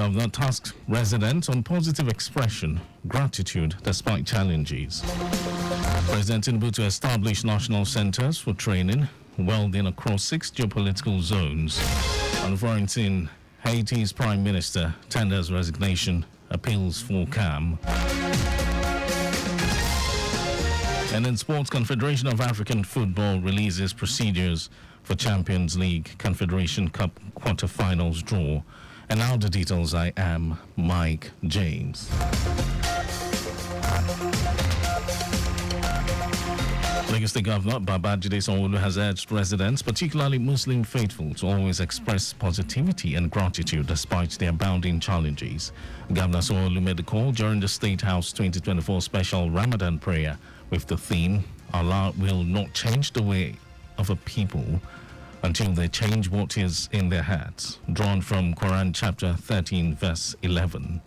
governor tasked residents on positive expression, gratitude despite challenges. President Tinubu to establish national centers for training, welding across 6 geopolitical zones. On quarantine, Haiti's Prime Minister tenders resignation, appeals for calm. And in sports, Confederation of African Football releases procedures for Champions League Confederation Cup quarterfinals draw. And now the details. I am Mike James. Lagos State Governor Babajide Sanwo-Olu has urged residents, particularly Muslim faithful, to always express positivity and gratitude despite the abounding challenges. Governor Sanwo-Olu made the call during the State House 2024 special Ramadan prayer with the theme, Allah will not change the way of a people until they change what is in their hearts, drawn from Quran chapter 13 verse 11.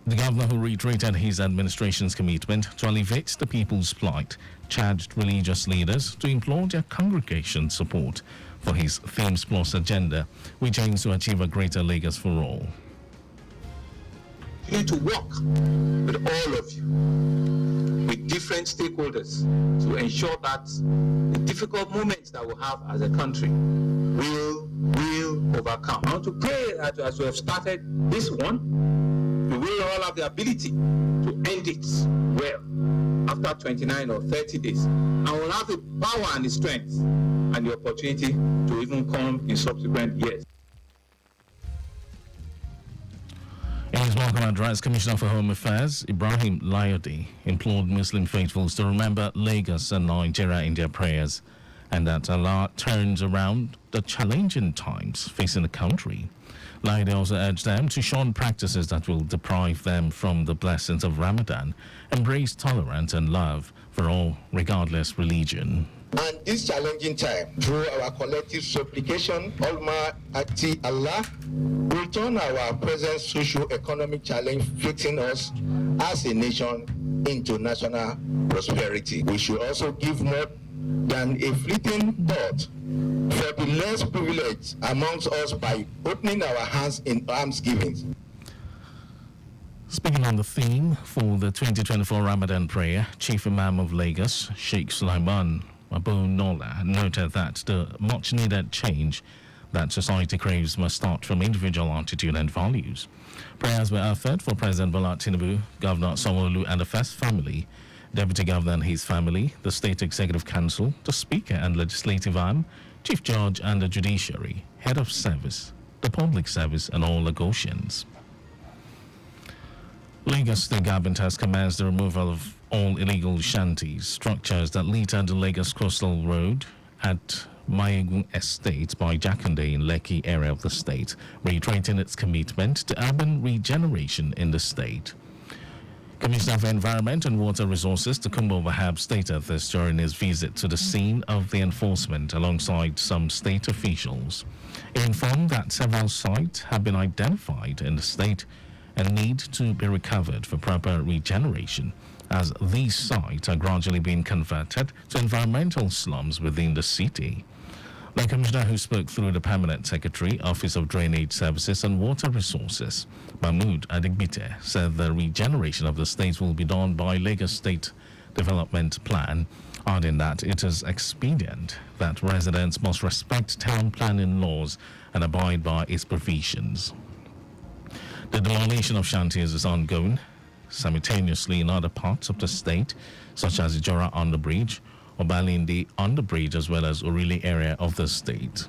The governor, who reiterated his administration's commitment to alleviate the people's plight, charged religious leaders to implore their congregation support for his Themes Plus agenda, which aims to achieve a greater Lagos for all. Here to work with all of you, with different stakeholders, to ensure that the difficult moments that we have as a country will overcome. I want to pray that as we have started this one, we will all have the ability to end it well after 29 or 30 days, and we'll have the power and the strength and the opportunity to even come in subsequent years. In his welcome address, Commissioner for Home Affairs Ibrahim Layode implored Muslim faithfuls to remember Lagos and Nigeria in their prayers, and that Allah turns around the challenging times facing the country. Layode also urged them to shun practices that will deprive them from the blessings of Ramadan, embrace tolerance and love for all, regardless religion. And this challenging time, through our collective supplication, Almighty Allah will turn our present socio-economic challenge facing us as a nation into national prosperity. We should also give more than a fleeting thought for the less privileged amongst us by opening our hands in almsgiving. Speaking on the theme for the 2024 Ramadan prayer, Chief Imam of Lagos, Sheikh Sulaiman Abu Nola, noted that the much-needed change that society craves must start from individual attitude and values. Prayers were offered for President Bola Tinubu, Governor Sanwo-Olu and the First Family, Deputy Governor and his family, the State Executive Council, the Speaker and Legislative Arm, Chief Judge and the Judiciary, Head of Service, the Public Service and all Lagosians. Lagos State Government has commenced the removal of all illegal shanties, structures that litter the Lagos Coastal Road at Mayegun Estate by Jakande in Lekki area of the state, reiterating its commitment to urban regeneration in the state. Commissioner for Environment and Water Resources Tokunbo Wahab stated this during his visit to the scene of the enforcement alongside some state officials. He informed that several sites have been identified in the state and need to be recovered for proper regeneration, as these sites are gradually being converted to environmental slums within the city. The commissioner, who spoke through the Permanent Secretary, Office of Drainage Services and Water Resources, Mahmood Adigbite, said the regeneration of the state will be done by Lagos State Development Plan, adding that it is expedient that residents must respect town planning laws and abide by its provisions. The demolition of shanties is ongoing simultaneously in other parts of the state, such as Ijora Underbridge, Obalindi Underbridge, as well as Orili area of the state.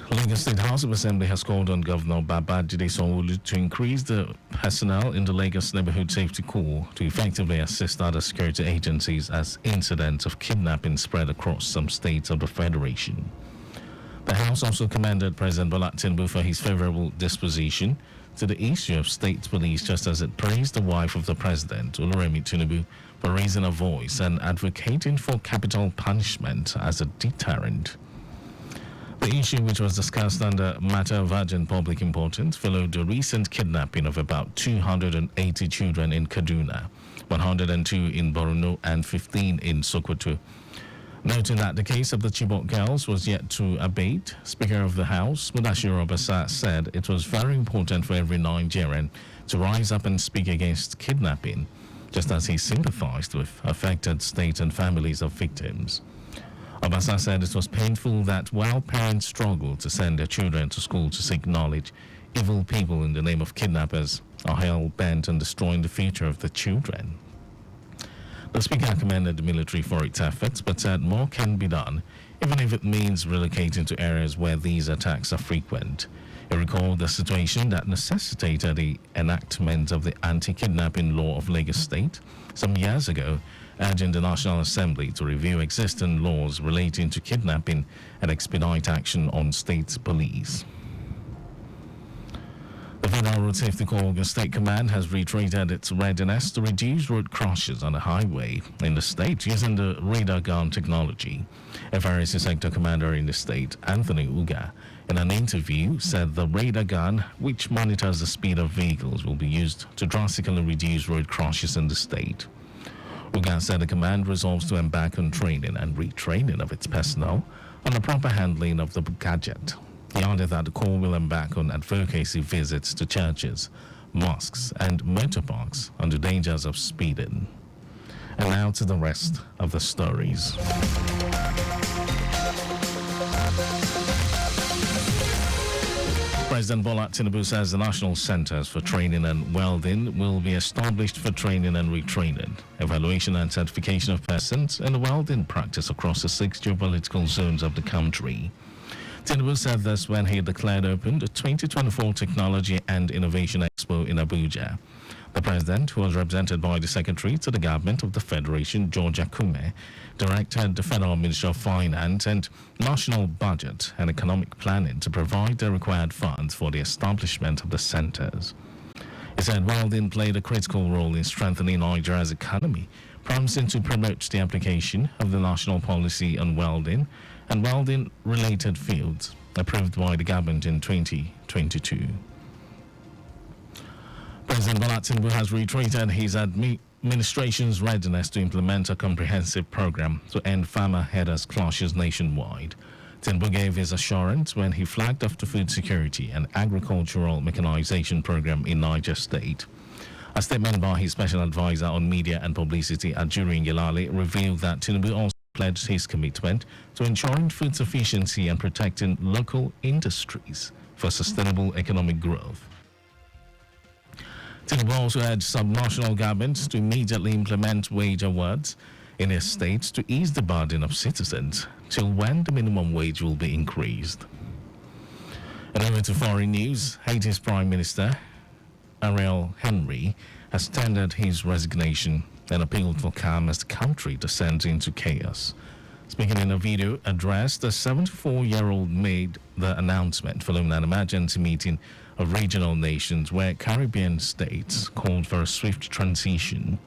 Lagos State House of Assembly has called on Governor Babajide Sanwo-Olu to increase the personnel in the Lagos Neighborhood Safety Corps to effectively assist other security agencies as incidents of kidnapping spread across some states of the Federation. The House also commended President Bola Tinubu for his favorable disposition to the issue of state police, just as it praised the wife of the president, Oluremi Tinubu, for raising a voice and advocating for capital punishment as a deterrent. The issue, which was discussed under matter of urgent public importance, followed the recent kidnapping of about 280 children in Kaduna, 102 in Borno and 15 in Sokoto. Noting that the case of the Chibok girls was yet to abate, Speaker of the House, Mudashiru Obasa, said it was very important for every Nigerian to rise up and speak against kidnapping, just as he sympathized with affected states and families of victims. Obasa said it was painful that while parents struggle to send their children to school to seek knowledge, evil people in the name of kidnappers are hell-bent on destroying the future of the children. The Speaker commended the military for its efforts, but said more can be done, even if it means relocating to areas where these attacks are frequent. He recalled the situation that necessitated the enactment of the anti-kidnapping law of Lagos State some years ago, urging the National Assembly to review existing laws relating to kidnapping and expedite action on state police. The Federal Road Safety Corps Ogun State Command has reiterated its readiness to reduce road crashes on the highway in the state using the radar gun technology. FRSC Sector Commander in the state, Anthony Uga, in an interview said the radar gun, which monitors the speed of vehicles, will be used to drastically reduce road crashes in the state. Uga said the command resolves to embark on training and retraining of its personnel on the proper handling of the gadget. He added that the Corps will embark on advocacy visits to churches, mosques, and motor parks on the dangers of speeding. And now to the rest of the stories. President Bola Tinubu says the National Centers for Training and Welding will be established for training and retraining, evaluation and certification of persons in the welding practice across the 6 geopolitical zones of the country. Tinubu said this when he declared open the 2024 Technology and Innovation Expo in Abuja. The president, who was represented by the Secretary to the Government of the Federation, George Akume, directed the Federal Ministry of Finance and National Budget and Economic Planning to provide the required funds for the establishment of the centers. He said welding played a critical role in strengthening Nigeria's economy, promising to promote the application of the national policy on welding and welding-related fields approved by the government in 2022. President Bola Tinubu has reiterated his administration's readiness to implement a comprehensive program to end farmer headers clashes nationwide. Tinubu gave his assurance when he flagged off the food security and agricultural mechanization program in Niger State. A statement by his special advisor on media and publicity, Ajuri Ngelale, revealed that Tinubu also pledged his commitment to ensuring food sufficiency and protecting local industries for sustainable economic growth. Tinubu also urged subnational governments to immediately implement wage awards in their states to ease the burden of citizens till when the minimum wage will be increased. And over to foreign news, Haiti's Prime Minister, Ariel Henry, has tendered his resignation and appealed for calm as the country descends into chaos. Speaking in a video address, the 74-year-old made the announcement following an emergency meeting of regional nations where Caribbean states called for a swift transition.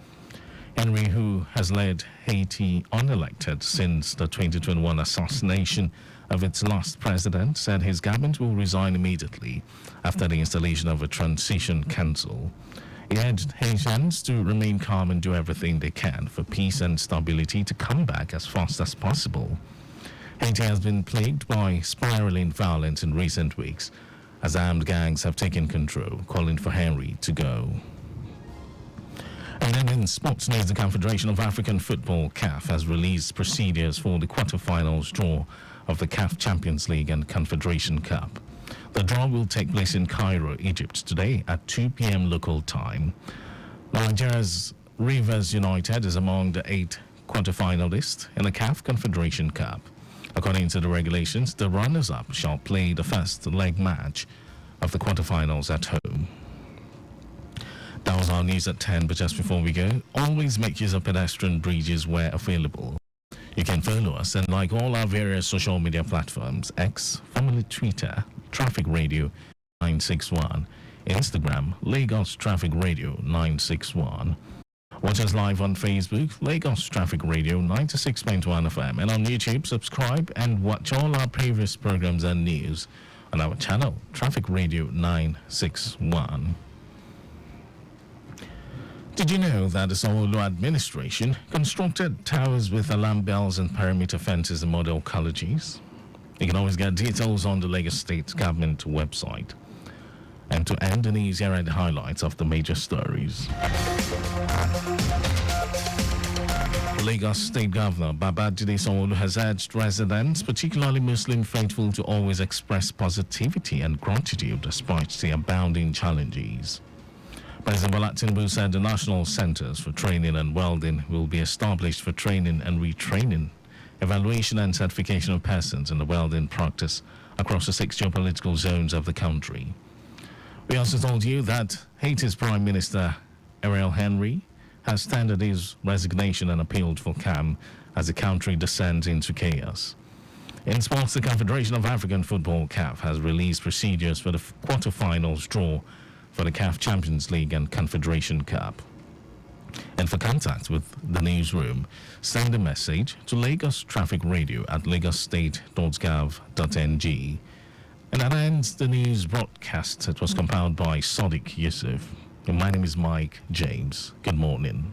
Henry, who has led Haiti unelected since the 2021 assassination of its last president, said his government will resign immediately after the installation of a transition council. He urged Haitians to remain calm and do everything they can for peace and stability to come back as fast as possible. Haiti has been plagued by spiraling violence in recent weeks as armed gangs have taken control, calling for Henry to go. And then in sports news, the Confederation of African Football, CAF, has released procedures for the quarterfinals draw of the CAF Champions League and Confederation Cup. The draw will take place in Cairo, Egypt today at 2 p.m. local time. Nigeria's Rivers United is among the 8 quarterfinalists in the CAF Confederation Cup. According to the regulations, the runners-up shall play the first leg match of the quarterfinals at home. That was our news at 10, but just before we go, always make use of pedestrian bridges where available. You can follow us and like all our various social media platforms, X, formerly Twitter, Traffic Radio 961, Instagram, Lagos Traffic Radio 961. Watch us live on Facebook, Lagos Traffic Radio 96.1 FM, and on YouTube, subscribe and watch all our previous programs and news on our channel, Traffic Radio 961. Did you know that the Sanwo-Olu administration constructed towers with alarm bells and perimeter fences in model colleges? You can always get details on the Lagos State government website. And to end the news, here are the highlights of the major stories. Lagos State Governor Babajide Sanwo-Olu has urged residents, particularly Muslim faithful, to always express positivity and gratitude despite the abounding challenges. President Bola Tinubu said the National Centers for Training and Welding will be established for training and retraining, evaluation and certification of persons in the welding practice across the 6 geopolitical zones of the country. We also told you that Haiti's Prime Minister Ariel Henry has tendered his resignation and appealed for calm as the country descends into chaos. In sports, the Confederation of African Football (CAF) has released procedures for the quarterfinals draw for the CAF Champions League and Confederation Cup. And for contact with the newsroom, send a message to Lagos Traffic Radio at lagosstate.gov.ng. And that ends the news broadcast. It was compiled by Sadiq Yusuf. And my name is Mike James. Good morning.